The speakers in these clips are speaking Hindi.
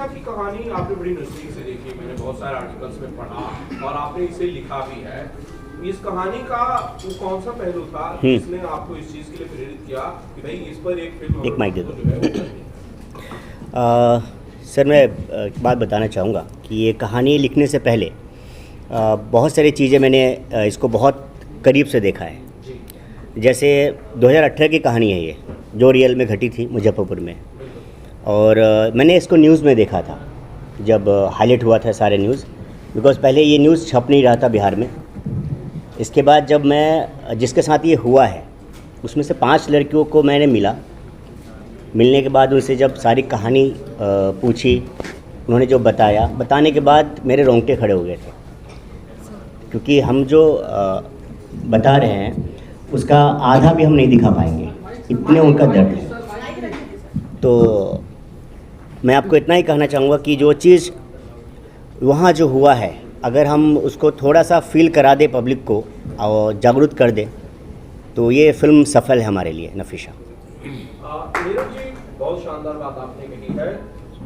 नफीसा की कहानी आपने बड़ी नजदीक से देखी, मैंने बहुत सारे आर्टिकल्स में पढ़ा और आपने इसे लिखा भी है। इस कहानी का वो कौन सा पहलू था जिसने आपको इस चीज़ के लिए प्रेरित किया कि भाई इस पर एक फिल्म एक माइक दे दो। जो है वो करनी? सर मैं एक बात बताना चाहूँगा कि ये कहानी लिखने से पहले बहुत सारी चीज़ें मैंने इसको बहुत करीब से देखा है। जैसे 2018 की कहानी है ये, जो रियल में घटी थी मुजफ्फरपुर में, और मैंने इसको न्यूज़ में देखा था जब हाईलाइट हुआ था सारे न्यूज़, बिकॉज़ पहले ये न्यूज़ छप नहीं रहा था बिहार में। इसके बाद जब मैं जिसके साथ ये हुआ है उसमें से 5 लड़कियों को मैंने मिलने के बाद उनसे जब सारी कहानी पूछी, उन्होंने जो बताने के बाद मेरे रोंगटे खड़े हो गए थे, क्योंकि हम जो बता रहे हैं उसका आधा भी हम नहीं दिखा पाएंगे, इतने उनका दर्द है। तो मैं आपको इतना ही कहना चाहूँगा कि जो चीज़ वहाँ जो हुआ है, अगर हम उसको थोड़ा सा फील करा दे पब्लिक को और जागरूक कर दे, तो ये फिल्म सफल है हमारे लिए। नफीसा नीरज जी, बहुत शानदार बात आपने कही है।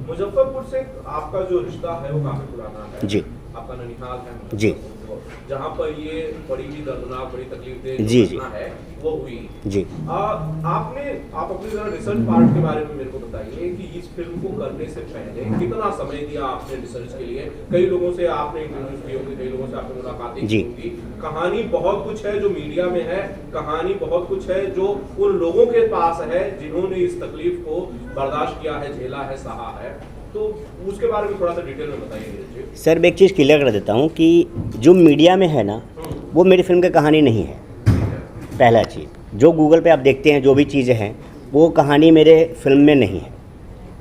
मुजफ्फरपुर से आपका जो रिश्ता है वो काफी पुराना है जी। आपका ननिहाल है जी, जहाँ पर ये बड़ी ही दर्दनाक, बड़ी तकलीफदेह जी घटना है वो हुई जी। आप अपनी जरा रिसर्च पार्ट के बारे में मेरे को बताइए कि इस फिल्म को करने से पहले कितना समय दिया आपने रिसर्च के लिए? कई लोगों से आपने इंटरव्यूज किए होंगे, कई लोगों से आपने मुलाकातें की होंगी। कहानी बहुत कुछ है जो मीडिया में है, कहानी बहुत कुछ है जो उन लोगों के पास है जिन्होंने इस तकलीफ को बर्दाश्त किया है, झेला है, सहा है, तो उसके बारे में थोड़ा सा डिटेल में बताइए। सर मैं एक चीज़ क्लियर कर देता हूँ कि जो मीडिया में है ना, वो मेरी फिल्म की कहानी नहीं है। पहला चीज़, जो गूगल पे आप देखते हैं जो भी चीज़ें हैं, वो कहानी मेरे फिल्म में नहीं है।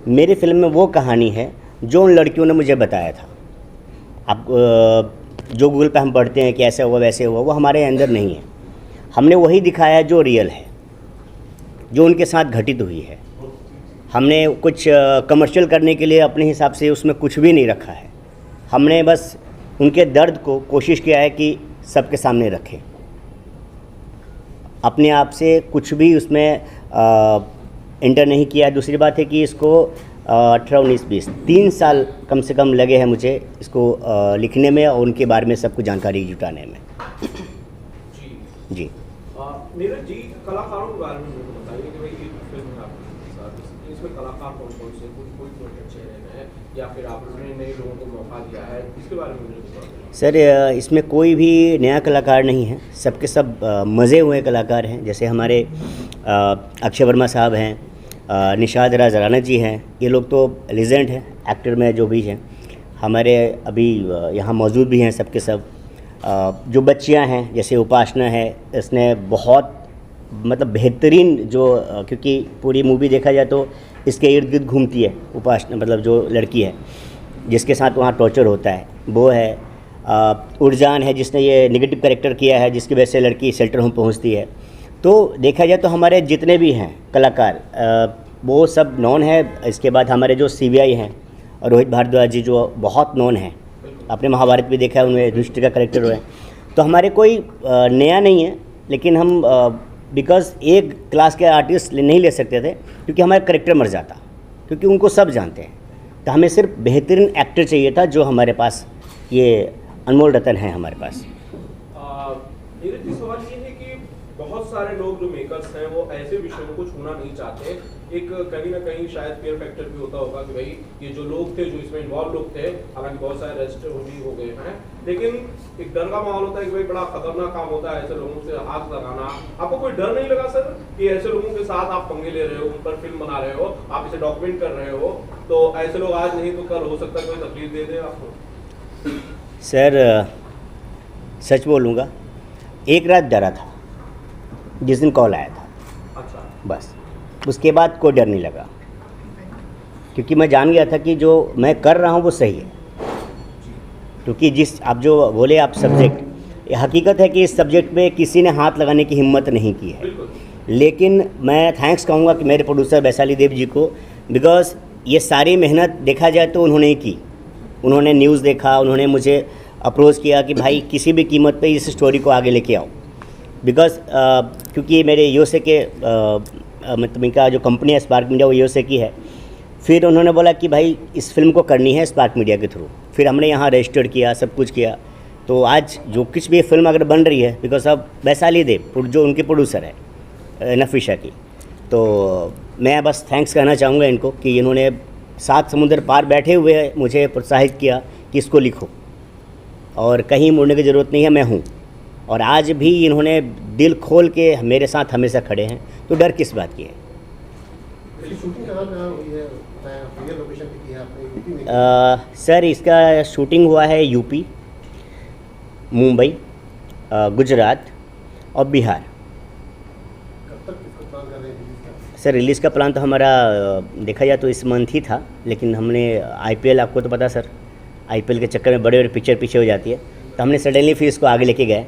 मेरी फिल्म में वो कहानी है जो उन लड़कियों ने मुझे बताया था। आप जो गूगल पे हम पढ़ते हैं कि ऐसा हुआ वैसे हुआ, वो हमारे अंदर नहीं है। हमने वही दिखाया जो रियल है, जो उनके साथ घटित हुई है। हमने कुछ कमर्शियल करने के लिए अपने हिसाब से उसमें कुछ भी नहीं रखा है। हमने बस उनके दर्द को कोशिश किया है कि सबके सामने रखें, अपने आप से कुछ भी उसमें एंटर नहीं किया। दूसरी बात है कि इसको 18, 19, 20 3 साल कम से कम लगे हैं मुझे इसको लिखने में और उनके बारे में सब कुछ जानकारी जुटाने में। जी नीरज जी, कलाकारों के बारे में बताइए कि भाई ये फिल्म है आपके साथ, इसमें कलाकार कौन कौन से, कोई अच्छे हैं या फिर आपने नए लोगों को मौका दिया है, इसके बारे में मुझे बताइए। सर इसमें कोई भी नया कलाकार नहीं है, सबके सब मज़े हुए कलाकार हैं। जैसे हमारे अक्षय वर्मा साहब हैं, निशाद राज राणा जी हैं, ये लोग तो लेजेंड हैं एक्टर में जो भी हैं। हमारे अभी यहाँ मौजूद भी हैं सबके सब। जो बच्चियाँ हैं जैसे उपासना है, इसने बहुत मतलब बेहतरीन जो क्योंकि पूरी मूवी देखा जाए तो इसके इर्द गिर्द घूमती है उपासना, मतलब जो लड़की है जिसके साथ वहाँ टॉर्चर होता है वो है। उड़जान है जिसने ये नेगेटिव कैरेक्टर किया है, जिसकी वजह से लड़की शेल्टर होम पहुँचती है। तो देखा जाए तो हमारे जितने भी हैं कलाकार वो सब नॉन है। इसके बाद हमारे जो CBI हैं, रोहित भारद्वाज जी जो बहुत नॉन हैं, आपने महाभारत भी देखा है, उनमें युधिष्ठिर का कैरेक्टर हुआ है। तो हमारे कोई नया नहीं है, लेकिन हम बिकॉज़ एक क्लास के आर्टिस्ट नहीं ले सकते थे क्योंकि हमारा कैरेक्टर मर जाता, क्योंकि उनको सब जानते हैं। तो हमें सिर्फ बेहतरीन एक्टर चाहिए था, जो हमारे पास ये अनमोल रतन है हमारे पास। नीरज जी, सवाल ये है कि बहुत सारे लोग जो मेकर्स हैं वो ऐसे विषयों को छूना नहीं चाहते। एक कहीं ना कहीं शायद फेयर फैक्टर भी होता होगा कि भाई ये जो लोग थे जो इसमें इन्वॉल्व लोग थे, हालांकि बहुत सारे रजिस्टर भी हो गए हैं, लेकिन एक डर का माहौल होता है कि भाई बड़ा खतरनाक काम होता है ऐसे लोगों से हाथ लगाना। आपको कोई डर नहीं लगा सर कि ऐसे लोगों के साथ आप पंगे ले रहे हो, उन पर फिल्म बना रहे हो, आप इसे डॉक्यूमेंट कर रहे हो, तो ऐसे लोग आज नहीं तो कल हो सकता है कोई तकलीफ दे दे आपको? सर सच बोलूँगा, एक रात डरा था जिस दिन कॉल आया था। अच्छा। बस उसके बाद कोई डर नहीं लगा, क्योंकि मैं जान गया था कि जो मैं कर रहा हूँ वो सही है। क्योंकि जिस आप जो बोले आप सब्जेक्ट, ये हकीकत है कि इस सब्जेक्ट में किसी ने हाथ लगाने की हिम्मत नहीं की है। लेकिन मैं थैंक्स कहूँगा कि मेरे प्रोड्यूसर वैशाली देव जी को, बिकॉज़ ये सारी मेहनत देखा जाए तो उन्होंने ही की। उन्होंने न्यूज़ देखा, उन्होंने मुझे अप्रोच किया कि भाई किसी भी कीमत पे इस स्टोरी को आगे लेके आओ। बिकॉज़ क्योंकि मेरे USA के मतलब इनका जो कंपनी है स्पार्क मीडिया, वो USA की है। फिर उन्होंने बोला कि भाई इस फिल्म को करनी है स्पार्क मीडिया के थ्रू। फिर हमने यहाँ रजिस्टर्ड किया, सब कुछ किया। तो आज जो कुछ भी फिल्म अगर बन रही है बिकॉज ऑफ वैशाली देव जो उनके प्रोड्यूसर है नफीशा की, तो मैं बस थैंक्स कहना चाहूँगा इनको कि इन्होंने 7 समुंदर पार बैठे हुए मुझे प्रोत्साहित किया कि इसको लिखो और कहीं मुड़ने की ज़रूरत नहीं है, मैं हूँ। और आज भी इन्होंने दिल खोल के मेरे साथ हमेशा खड़े हैं, तो डर किस बात की है। शूटिंग कहाँ हुई है? रियल लोकेशन पे की है आपने? यूपी में? सर इसका शूटिंग हुआ है यूपी, मुंबई, गुजरात और बिहार। कब तक इसको प्लान कर रहे हैं रिलीज का? सर रिलीज़ का प्लान तो हमारा देखा जाए तो इस मंथ ही था, लेकिन हमने आईपीएल, आपको तो पता सर, आईपीएल के चक्कर में बड़े बड़े पिक्चर पीछे हो जाती है, तो हमने सडनली फिर इसको आगे लेके गए।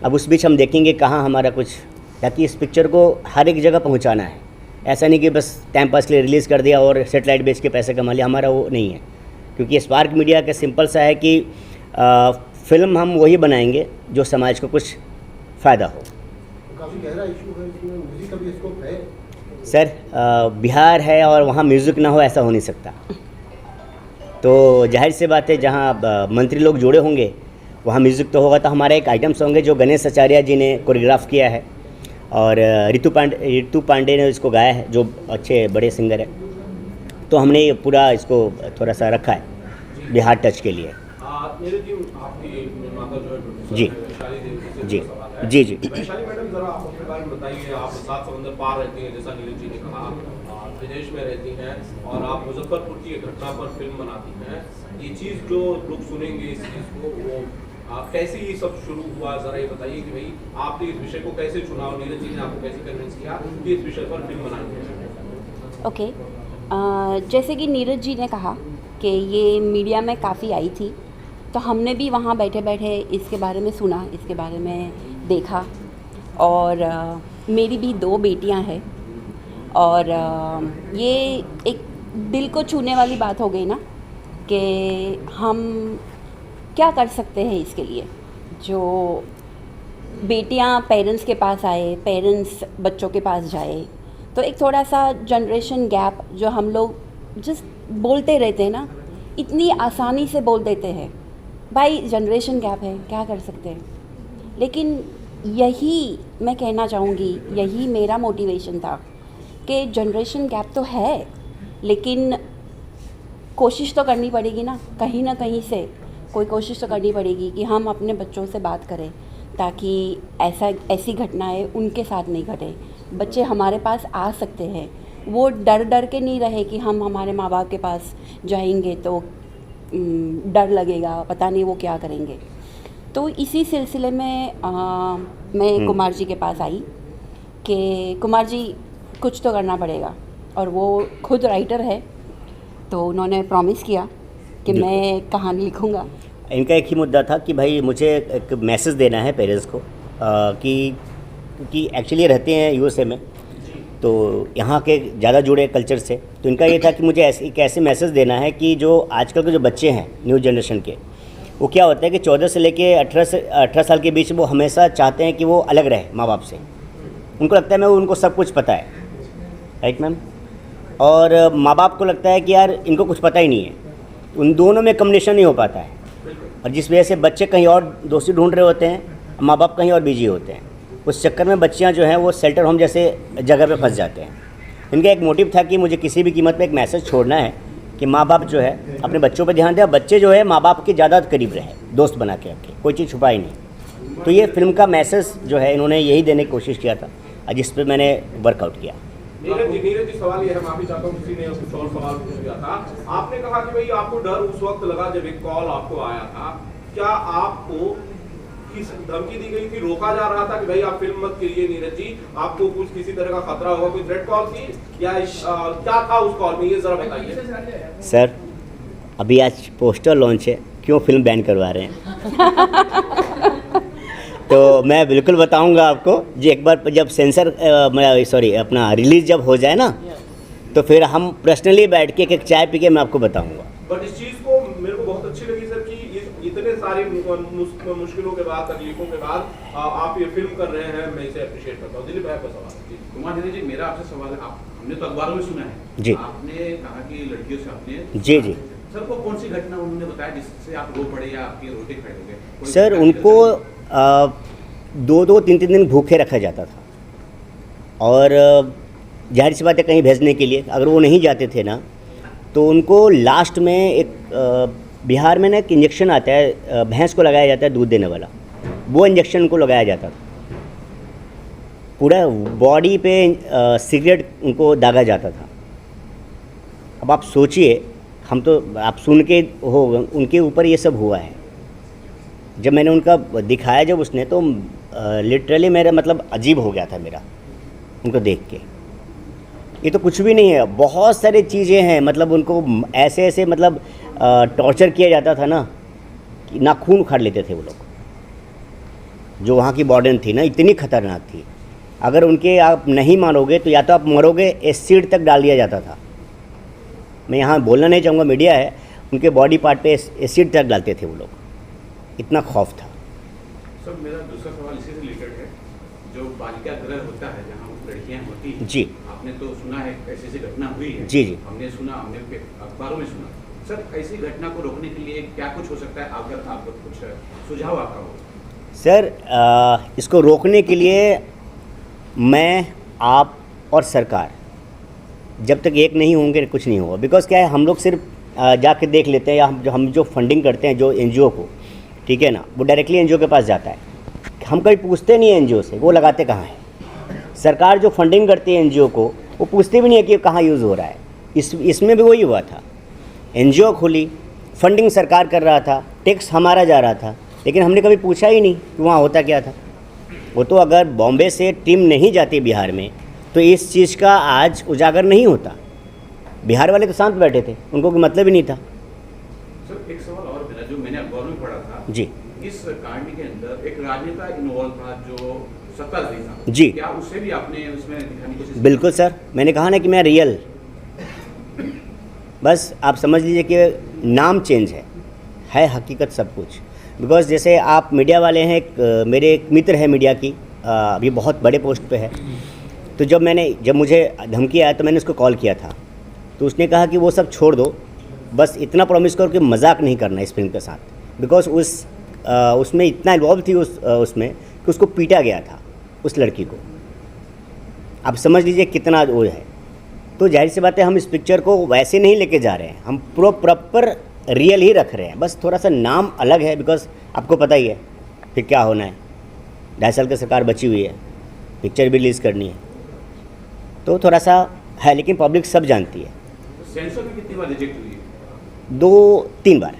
अब उस बीच हम देखेंगे कहाँ हमारा कुछ, ताकि इस पिक्चर को हर एक जगह पहुँचाना है। ऐसा नहीं कि बस टाइम पास के लिए रिलीज़ कर दिया और सेटेलाइट बेच के पैसे कमा लिया, हमारा वो नहीं है। क्योंकि स्पार्क मीडिया का सिंपल सा है कि फिल्म हम वही बनाएंगे जो समाज को कुछ फ़ायदा हो। काफ़ी गहरा इशू है, इसमें म्यूजिक का भी स्कोप है। सर बिहार है और वहाँ म्यूज़िक ना हो ऐसा हो नहीं सकता। तो जाहिर सी बात है जहाँ मंत्री लोग जुड़े होंगे वहाँ म्यूज़िक तो होगा। तो हमारा एक आइटम सॉन्ग है जो गणेश आचार्य जी ने कोरियोग्राफ किया है और रितु पांडे ने इसको गाया है, जो अच्छे बड़े सिंगर है। तो हमने ये पूरा इसको थोड़ा सा रखा है बिहार टच के लिए। नीरज जी, आपकी निर्माता जो है प्रोड्यूसर जी। वैशाली देवी से जी जुड़ा सवाल है। जी जी वैशाली मैडम, जरा आप अपने बारे में बताइए। आप 7 समंदर पार रहती हैं, जैसा नीरज जी ने कहा, विदेश में रहती हैं और आप मुजफ्फरपुर की एक घटना पर फिल्म बनाती हैं। ये चीज़ जो लोग सुनेंगे इस चीज़ को, वो कैसे ये सब शुरू हुआ, ज़रा ये बताइए कि भाई आपने इस विषय को कैसे चुना और नीरज जी ने आपको कैसे कन्विंस किया कि इस विषय पर फिल्म बनानी है। ओके, जैसे कि नीरज जी ने कहा कि ये मीडिया में काफ़ी आई थी, तो हमने भी वहाँ बैठे बैठे इसके बारे में सुना, इसके बारे में देखा। और मेरी भी 2 बेटियां हैं और ये एक दिल को छूने वाली बात हो गई ना कि हम क्या कर सकते हैं इसके लिए। जो बेटियां पेरेंट्स के पास आए, पेरेंट्स बच्चों के पास जाए, तो एक थोड़ा सा जनरेशन गैप जो हम लोग जस्ट बोलते रहते हैं ना, इतनी आसानी से बोल देते हैं भाई जनरेशन गैप है, क्या कर सकते हैं। लेकिन यही मैं कहना चाहूँगी, यही मेरा मोटिवेशन था कि जनरेशन गैप तो है, लेकिन कोशिश तो करनी पड़ेगी ना कहीं से कोई कोशिश तो करनी पड़ेगी कि हम अपने बच्चों से बात करें ताकि ऐसी घटनाएं उनके साथ नहीं घटे। बच्चे हमारे पास आ सकते हैं, वो डर के नहीं रहे कि हम हमारे माँ बाप के पास जाएंगे तो डर लगेगा, पता नहीं वो क्या करेंगे। तो इसी सिलसिले में मैं कुमार जी के पास आई कि कुमार जी कुछ तो करना पड़ेगा, और वो खुद राइटर है, तो उन्होंने प्रॉमिस किया कि मैं कहानी लिखूँगा। इनका एक ही मुद्दा था कि भाई मुझे एक मैसेज देना है पेरेंट्स को कि एक्चुअली रहते हैं यूएसए में, तो यहाँ के ज़्यादा जुड़े कल्चर से। तो इनका ये था कि मुझे एक ऐसे मैसेज देना है कि जो आजकल के जो बच्चे हैं न्यू जनरेशन के, वो क्या होता है कि 14 से लेके 18 साल के बीच वो हमेशा चाहते हैं कि वो अलग रहे माँ बाप से। उनको लगता है मैं उनको सब कुछ पता है, राइट मैम, और माँ बाप को लगता है कि यार इनको कुछ पता ही नहीं है। उन दोनों में कम्युनिकेशन नहीं हो पाता है, और जिस वजह से बच्चे कहीं और दोस्ती ढूंढ रहे होते हैं, माँ बाप कहीं और बिजी होते हैं। उस चक्कर में बच्चियाँ जो हैं वो शेल्टर होम जैसे जगह पे फंस जाते हैं। इनका एक मोटिव था कि मुझे किसी भी कीमत पे एक मैसेज छोड़ना है कि माँ बाप जो है अपने बच्चों पे ध्यान दें, बच्चे जो है माँ बाप के ज़्यादा करीब रहे, दोस्त बना के रखे, कोई चीज़ छुपाई नहीं। तो ये फिल्म का मैसेज जो है इन्होंने यही देने की कोशिश किया था, जिस पर मैंने वर्कआउट किया। नीरज जी, सवाल ये है, माफी चाहता हूँ किसी ने कुछ और सवाल पूछ लिया था। आपने कहा कि भाई आपको डर उस वक्त लगा जब एक कॉल आपको आया था। क्या आपको किस धमकी दी गई थी, रोका जा रहा था कि भाई आप फिल्म मत करिए नीरज जी, आपको कुछ किसी तरह का खतरा होगा, कोई थ्रेट कॉल थी या क्या था उस कॉल में, ये जरा बताइए। सर अभी आज पोस्टर लॉन्च है, क्यों फिल्म बैन करवा रहे हैं? तो मैं बिल्कुल बताऊंगा आपको जी, एक बार जब अपना रिलीज जब हो जाए ना, तो फिर हम पर्सनली बैठ के एक चाय पी के मैं आपको बताऊंगा। बट इस चीज को मेरे को बहुत अच्छी लगी सर कि इतने सारे सारी मुश्किलों के बाद, तकलीफों के बाद आप ये फिल्म कर रहे हैं, मैं इसे अप्रिशिएट करता हूँ। दिलीप भाई आपका सवाल है। कुमार जी, मेरा आपसे सवाल है, हमने तो अखबारों में सुना है जी, आपने कहा कि लड़कियों से आपने जी जी सर को कौन सी घटना उन्होंने बताया जिससे आप रो पड़े या आपके रोटे खड़े हो गए? सर, उनको 2-2, 3-3 दिन भूखे रखा जाता था और जाहिर सी बात है कहीं भेजने के लिए, अगर वो नहीं जाते थे ना तो उनको लास्ट में एक बिहार में ना एक इंजेक्शन आता है, भैंस को लगाया जाता है दूध देने वाला, वो इंजेक्शन उनको लगाया जाता था। पूरा बॉडी पे सिगरेट उनको दागा जाता था। अब आप सोचिए, हम तो आप सुन के हो उनके ऊपर ये सब हुआ है। जब मैंने उनका दिखाया जब उसने, तो लिटरली मेरा मतलब अजीब हो गया था मेरा उनको देख के। ये तो कुछ भी नहीं है, बहुत सारी चीज़ें हैं, मतलब उनको ऐसे ऐसे मतलब टॉर्चर किया जाता था ना कि नाखून उखाड़ लेते थे वो लोग। जो वहाँ की वार्डन थी ना, इतनी खतरनाक थी, अगर उनके आप नहीं मानोगे तो या तो आप मरोगे, एसिड तक डाल दिया जाता था। मैं यहाँ बोलना नहीं चाहूँगा, मीडिया है, उनके बॉडी पार्ट पे एसिड तक डालते थे वो लोग, इतना खौफ था। सर, मेरा दूसरा सवाल इसी से रिलेटेड है, जो बालिका गृह होता है जहाँ लड़कियाँ होती हैं, जी, आपने तो सुना है ऐसी ऐसी घटना हुई है। जी जी, हमने सुना, हमने अखबारों में सुना। सर, ऐसी घटना को रोकने के लिए क्या कुछ हो सकता है, अगर आप कुछ सुझाव आपका हो? सर, इसको रोकने के लिए मैं, आप और सरकार जब तक एक नहीं होंगे कुछ नहीं होगा। बिकॉज क्या है, हम लोग सिर्फ जाके देख लेते हैं, या हम जो फंडिंग करते हैं जो एनजीओ को, ठीक है ना, वो डायरेक्टली एनजीओ के पास जाता है, हम कभी पूछते नहीं हैं एनजीओ से वो लगाते कहाँ हैं। सरकार जो फंडिंग करती है एनजीओ को, वो पूछते भी नहीं है कि कहाँ यूज़ हो रहा है। इसमें भी वही हुआ था, एनजीओ खुली, फंडिंग सरकार कर रहा था, टैक्स हमारा जा रहा था, लेकिन हमने कभी पूछा ही नहीं कि वहाँ होता क्या था। वो तो अगर बॉम्बे से टीम नहीं जाती बिहार में तो इस चीज़ का आज उजागर नहीं होता। बिहार वाले तो शांत बैठे थे, उनको कोई मतलब ही नहीं था। सर, एक सवाल और मेरा, जो मैंने अखबार में पढ़ा था जी, इस कांड के अंदर एक राजनेता इन्वॉल्व था जो सत्ताधारी था जी, क्या उसे भी आपने उसमें दिखाने की कोशिश? बिल्कुल सर, मैंने कहा ना कि मैं रियल, बस आप समझ लीजिए कि नाम चेंज है हकीकत सब कुछ। बिकॉज जैसे आप मीडिया वाले हैं, मेरे एक मित्र है मीडिया की, अभी बहुत बड़े पोस्ट पे है, तो जब मुझे धमकी आया तो मैंने उसको कॉल किया था, तो उसने कहा कि वो सब छोड़ दो, बस इतना प्रॉमिस करो कि मजाक नहीं करना इस फिल्म के साथ। बिकॉज उसमें इतना इन्वॉल्व थी उसमें कि उसको पीटा गया था, उस लड़की को। आप समझ लीजिए कितना वो है। तो जाहिर सी बात है, हम इस पिक्चर को वैसे नहीं लेके जा रहे हैं, हम प्रॉपर रियल ही रख रहे हैं, बस थोड़ा सा नाम अलग है। बिकॉज आपको पता ही है फिर क्या होना है, 2.5 साल की सरकार बची हुई है, पिक्चर भी रिलीज़ करनी है, तो थोड़ा सा है, लेकिन पब्लिक सब जानती है। सेंसर में कितनी बार रिजेक्ट हुई है? 2-3 बार।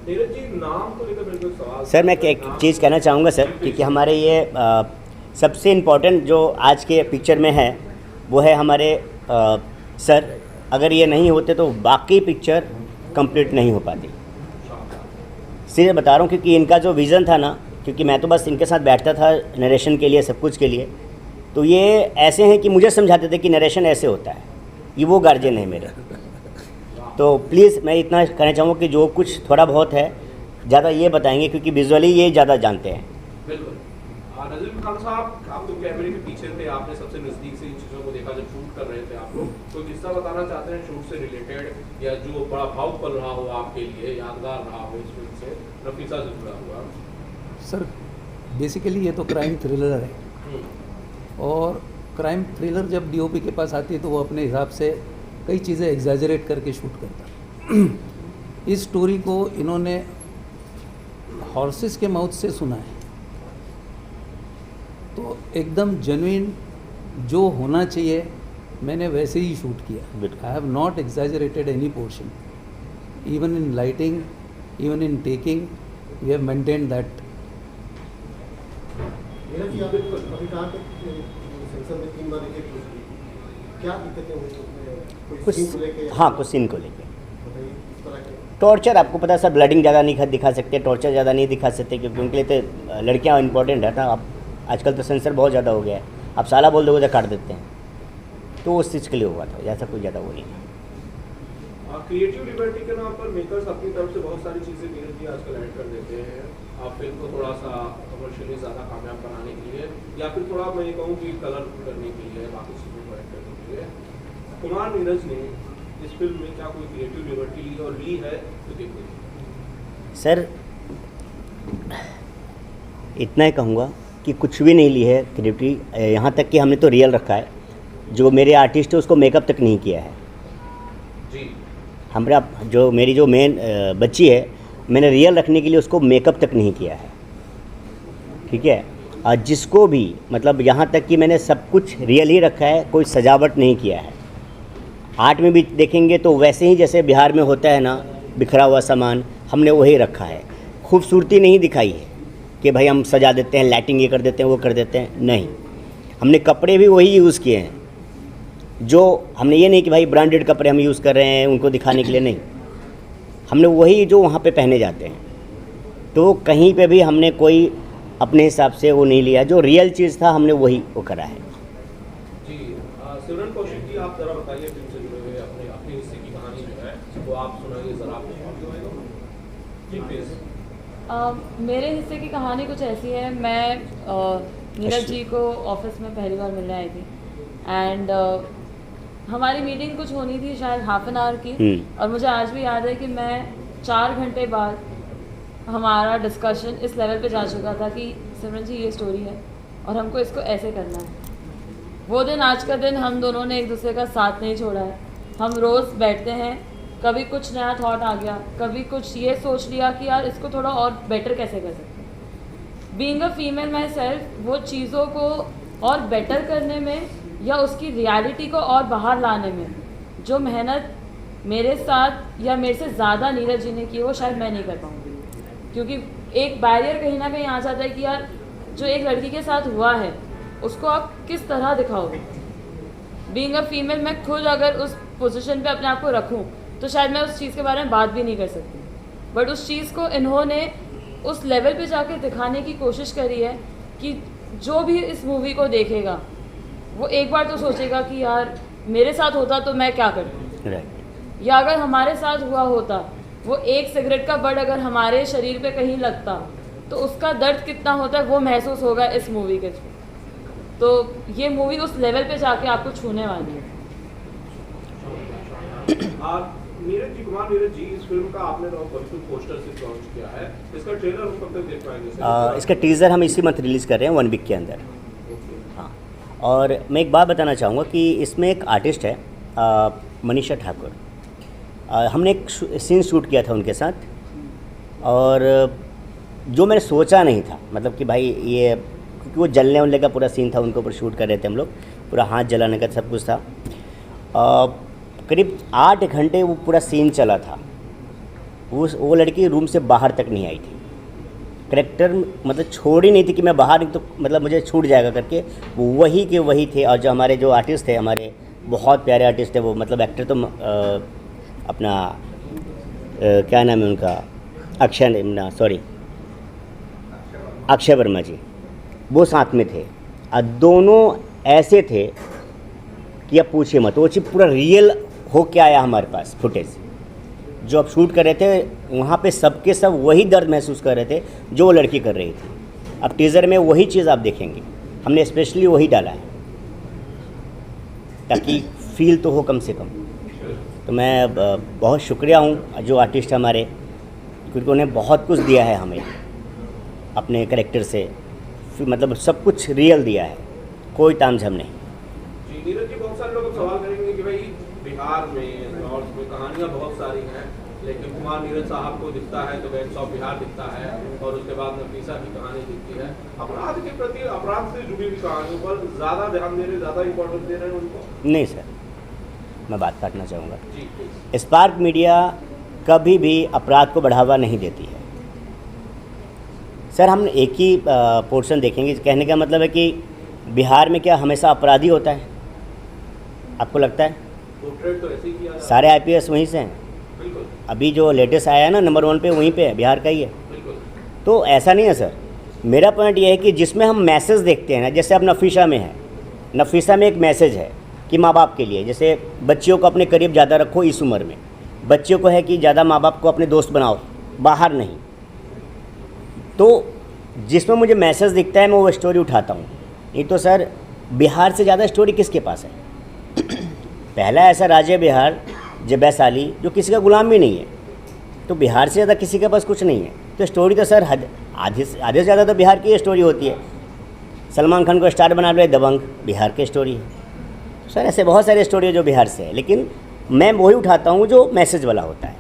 नीरज जी, नाम को लेकर मेरे को एक सवाल। सर, मैं एक चीज़ कहना चाहूँगा सर, क्योंकि हमारे ये सबसे इम्पोर्टेंट जो आज के पिक्चर में है वो है हमारे सर, अगर ये नहीं होते तो बाकी पिक्चर कंप्लीट नहीं हो पाती। सीधे बता रहा हूँ, क्योंकि इनका जो विज़न था ना, क्योंकि मैं तो बस इनके साथ बैठता था नरेशन के लिए, सब कुछ के लिए, तो ये ऐसे हैं कि मुझे समझाते थे कि नरेशन ऐसे होता है, ये वो गार्जियन है मेरे। तो प्लीज़ मैं इतना कहना चाहूँगा कि जो कुछ थोड़ा बहुत है ज़्यादा ये बताएंगे, क्योंकि विजुअली ये ज़्यादा जानते हैं। बिल्कुल। नज़ीर खान साहब, आप तो कैमरे के पीछे थे, आपने सबसे नज़दीक से इन चीज़ों को देखा जब शूट कर रहे थे आप लोग, तो किस्सा बताना चाहते हैं शूट से रिलेटेड, या जो बड़ा भावुक पल रहा हो आपके लिए, यादगार रहा हो इस फिल्म से, नफीसा से जुड़ा हुआ? सर, बेसिकली ये तो क्राइम थ्रिलर है, और क्राइम थ्रिलर जब डीओपी के पास आती है तो वो अपने हिसाब से कई चीज़ें एग्जैजरेट करके शूट करता है। इस स्टोरी को इन्होंने हॉर्सेस के माउथ से सुना है, तो एकदम जेन्युइन जो होना चाहिए मैंने वैसे ही शूट किया। I have not exaggerated any portion, even in lighting, even in taking, we have maintained that. Neeraj ji, आप अभी कहा कि सेंसर में 3 बार रिजेक्ट हुई, क्या दिक्कतें हुई उसमें? कोई सीन को लेके? हाँ, कुछ सीन को लेके बताइए इस तरह के। टॉर्चर, आपको पता है सर, ब्लडिंग ज़्यादा नहीं दिखा सकते, टॉर्चर ज़्यादा नहीं दिखा सकते, क्योंकि उनके लिए तो लड़कियाँ इंपॉर्टेंट है ना। अब आजकल तो सेंसर बहुत ज़्यादा हो गया है, आप साला बोल दोगे तो काट देते हैं, तो उस चीज़ के लिए हुआ था, जैसा कोई ज़्यादा वो नहीं था। क्रिएटिव लिबर्टी के नाम पर मेकर्स अपनी तरफ से बहुत सारी चीज़ें नीरज जी आजकल ऐड कर देते हैं आप फिल्म को थोड़ा सा कमर्शियली ज़्यादा कामयाब बनाने के लिए या फिर थोड़ा मैं ये कहूँ कि कलरफुल करने के लिए बाकी चीज़ों को ऐड करने के लिए कुमार नीरज ने इस फिल्म में क्या कोई क्रिएटिव लिबर्टी ली और ली है तो देखिए। सर इतना ही कहूँगा कि कुछ भी नहीं ली है क्रिएटिविटी, यहाँ तक कि हमने तो रियल रखा है, जो मेरे आर्टिस्ट है उसको मेकअप तक नहीं किया है जी। हमारा जो मेरी जो मेन बच्ची है मैंने रियल रखने के लिए उसको मेकअप तक नहीं किया है, ठीक है। और जिसको भी मतलब यहाँ तक कि मैंने सब कुछ रियल ही रखा है, कोई सजावट नहीं किया है। आर्ट में भी देखेंगे तो वैसे ही जैसे बिहार में होता है ना बिखरा हुआ सामान, हमने वही रखा है। खूबसूरती नहीं दिखाई है कि भाई हम सजा देते हैं, लाइटिंग ये कर देते हैं वो कर देते हैं, नहीं। हमने कपड़े भी वही यूज़ किए हैं, जो हमने ये नहीं कि भाई ब्रांडेड कपड़े हम यूज़ कर रहे हैं उनको दिखाने के लिए, नहीं। हमने वही जो वहाँ पे पहने जाते हैं, तो कहीं पे भी हमने कोई अपने हिसाब से वो नहीं लिया, जो रियल चीज़ था हमने वही वो करा है। जी सिमरन कौशिक जी आप ज़रा बताइए फिल्म से जुड़े हुए अपने अपने हिस्से की कहानी जो है वो आप सुनाइए ज़रा जी प्लीज़। मेरे हिस्से की कहानी कुछ ऐसी है। मैं नीरज जी को ऑफिस में पहली बार मिलने आई थी एंड हमारी मीटिंग कुछ होनी थी शायद हाफ एन आवर की, और मुझे आज भी याद है कि मैं 4 घंटे बाद हमारा डिस्कशन इस लेवल पे जा चुका था कि सिमरन जी ये स्टोरी है और हमको इसको ऐसे करना है। वो दिन आज का दिन हम दोनों ने एक दूसरे का साथ नहीं छोड़ा है। हम रोज़ बैठते हैं, कभी कुछ नया थॉट आ गया, कभी कुछ ये सोच लिया कि यार इसको थोड़ा और बेटर कैसे कर सकते हैं। Being a female my self, वो चीज़ों को और बेटर करने में या उसकी रियलिटी को और बाहर लाने में जो मेहनत मेरे साथ या मेरे से ज़्यादा नीरज जी ने की वो शायद मैं नहीं कर पाऊँगी, क्योंकि एक बैरियर कहीं ना कहीं आ जाता है कि यार जो एक लड़की के साथ हुआ है उसको आप किस तरह दिखाओगे। बीइंग अ फीमेल मैं खुद अगर उस पोजीशन पे अपने आप को रखूं तो शायद मैं उस चीज़ के बारे में बात भी नहीं कर सकती, बट उस चीज़ को इन्होंने उस लेवल पे जाके दिखाने की कोशिश करी है कि जो भी इस मूवी को देखेगा वो एक बार तो सोचेगा कि यार मेरे साथ होता तो मैं क्या करती, या अगर हमारे साथ हुआ होता, वो एक सिगरेट का बड अगर हमारे शरीर पे कहीं लगता तो उसका दर्द कितना होता है वो महसूस होगा इस मूवी के थ्रू। तो ये मूवी उस लेवल पे जाके आपको छूने वाली है। नीरज जी, कुमार नीरज जी, इस फिल्म का आपने वर्चुअल पोस्टर से लॉन्च किया है, इसका ट्रेलर हम कब तक देख पाएंगे? इसका टीज़र हम इसी मंथ रिलीज़ कर रहे हैं 1 वीक के अंदर। हाँ, और मैं एक बात बताना चाहूँगा कि इसमें एक आर्टिस्ट है मनीषा ठाकुर, हमने एक सीन शूट किया था उनके साथ, और जो मैंने सोचा नहीं था, मतलब कि भाई ये, क्योंकि वो जलने वलने का पूरा सीन था, उनके ऊपर शूट कर रहे थे हम लोग, पूरा हाथ जलाने का सब कुछ था। करीब 8 घंटे वो पूरा सीन चला था। वो लड़की रूम से बाहर तक नहीं आई थी। करेक्टर मतलब छोड़ ही नहीं थी कि मैं बाहर तो मतलब मुझे छूट जाएगा करके, वो वही के वही थे। और जो हमारे जो आर्टिस्ट थे, हमारे बहुत प्यारे आर्टिस्ट थे, वो मतलब एक्टर तो अपना क्या नाम है उनका, अक्षय वर्मा जी, वो साथ में थे। और दोनों ऐसे थे कि अब पूछिए मत, वो चीज़ पूरा रियल हो के आया हमारे पास फुटेज जो अब शूट कर रहे थे। वहाँ पे सबके सब वही दर्द महसूस कर रहे थे जो वो लड़की कर रही थी। अब टीज़र में वही चीज़ आप देखेंगे, हमने स्पेशली वही डाला है ताकि फील तो हो कम से कम। तो मैं बहुत शुक्रिया हूँ जो आर्टिस्ट हमारे, क्योंकि उन्हें बहुत कुछ दिया है हमें अपने करेक्टर से, मतलब सब कुछ रियल दिया है, कोई तामझाम नहीं। जी नीरज जी, बहुत सारे लोग सवाल करेंगे कि भाई बिहार में नॉर्थ में कहानियाँ बहुत सारी हैं, लेकिन कुमार नीरज साहब को दिखता है तो गैंग्स ऑफ बिहार दिखता है, और उसके बाद नफीसा की कहानी दिखती है। अपराध के प्रति, अपराध से जुड़ी हुई कहानियों पर ज़्यादा ध्यान दे रहे, ज़्यादा इंपॉर्टेंस दे रहे हैं उनको? नहीं सर, मैं बात काटना चाहूँगा। जी, स्पार्क मीडिया कभी भी अपराध को बढ़ावा नहीं देती है सर। हम एक ही पोर्शन देखेंगे, कहने का मतलब है कि बिहार में क्या हमेशा अपराधी होता है? आपको लगता है? पोर्ट्रेट तो ऐसे ही किया सारे आईपीएस वहीं से हैं। बिल्कुल। अभी जो लेटेस्ट आया है ना नंबर 1 पे, वहीं पे है, बिहार का ही है। बिल्कुल। तो ऐसा नहीं है सर। मेरा पॉइंट ये है कि जिसमें हम मैसेज देखते हैं ना, जैसे अब नफीसा में है, नफीसा में एक मैसेज है कि माँ बाप के लिए, जैसे बच्चियों को अपने करीब ज़्यादा रखो इस उम्र में, बच्चों को है कि ज़्यादा माँ बाप को अपने दोस्त बनाओ, बाहर नहीं। तो जिसमें मुझे मैसेज दिखता है मैं वो स्टोरी उठाता हूँ। नहीं तो सर बिहार से ज़्यादा स्टोरी किसके पास है? पहला ऐसा राज्य बिहार जो वैशाली जो किसी का गुलाम भी नहीं है, तो बिहार से ज़्यादा किसी के पास कुछ नहीं है। तो स्टोरी तो सर आधे से ज़्यादा तो बिहार की स्टोरी होती है। सलमान खान को स्टार बना लो, दबंग बिहार की स्टोरी है। सर ऐसे बहुत सारे स्टोरी है जो बिहार से है, लेकिन मैं वही उठाता हूँ जो मैसेज वाला होता है।